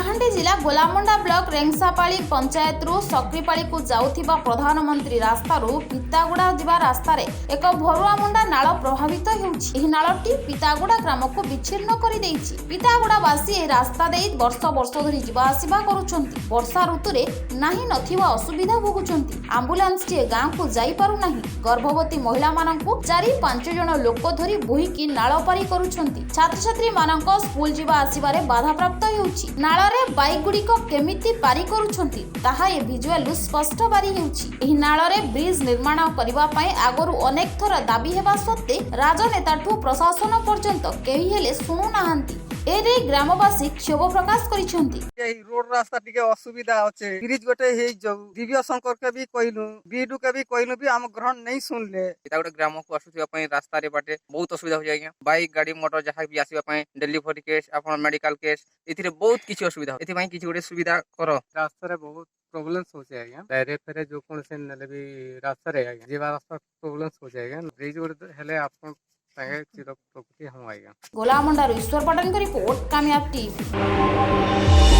कलाहांडी जिला गोलामुंडा ब्लॉक रेंगसापाली पंचायत रु सक्रीपाली को जाउथिबा प्रधानमंत्री रास्तारू पितागुड़ा जिबा रास्तारे एक भरुआ मुंडा नाळ प्रभावित हेउछि। एही नाळटी पितागुड़ा ग्राम को विच्छिन्न करि देइछि। पितागुड़ावासी ए रास्ता देई वर्ष वर्ष धरि जिबा आसिबा करूछन्ति। वर्षा ऋतुरे नाही नथिबा असुविधा भोगुछन्ति। एम्बुलेंस टी गां को जाई पारु नाही। गर्भवती महिला माननकु 4-5 जण लोक धरि बोहिकी नाळ पारी करूछन्ति। छात्र छात्री माननक स्कूल जिबा आसिबारे बाधा प्राप्त हेउछि। नाଳରେ बाइक गुड़िक केमिति पारी करूछन्ति ताहा ए विजुअल स्पष्ट बारी हेउछि। एही नाଳରେ ब्रिज निर्माण करिबा पई आगरु अनेक थर दाबी हेबा सत्ते राजनेताठू प्रशासन पर्यंत केही हेले सुनु नाहंती। एरे ग्रामवासी क्षोभ प्रकाश करिछन्ति। एही रोड रास्ता टिके असुविधा अछि। ब्रिज गोटे हे जाऊ दिव्य शंकर के भी कहलु बीडू के भी कहलु भी हम ग्रहण नहीं सुनले। पितागुड़ा ग्राम को आसुथिबा पई रास्ता रे बाटे बहुत असुविधा हो जाय। बाइक गाड़ी मोटर जहा भी आसीबा पई डिलीवरी केस अपन मेडिकल केस एथिरे बहुत किछि असुविधा एथि पई किछि गोटे सुविधा करो। रास्ता रे बहुत प्रॉब्लम्स हो जाय आज्ञा। डायरे फेरे जो कोन से नले भी रास्ता रे आज्ञा जेबा रास्ता प्रॉब्लम्स हो जाय आज्ञा। ब्रिज गोटे हेले आपन संगे चिर प्रकृति हम आज्ञा। गोलामुंडा ईश्वर पटन का रिपोर्ट कामयाब टीवी।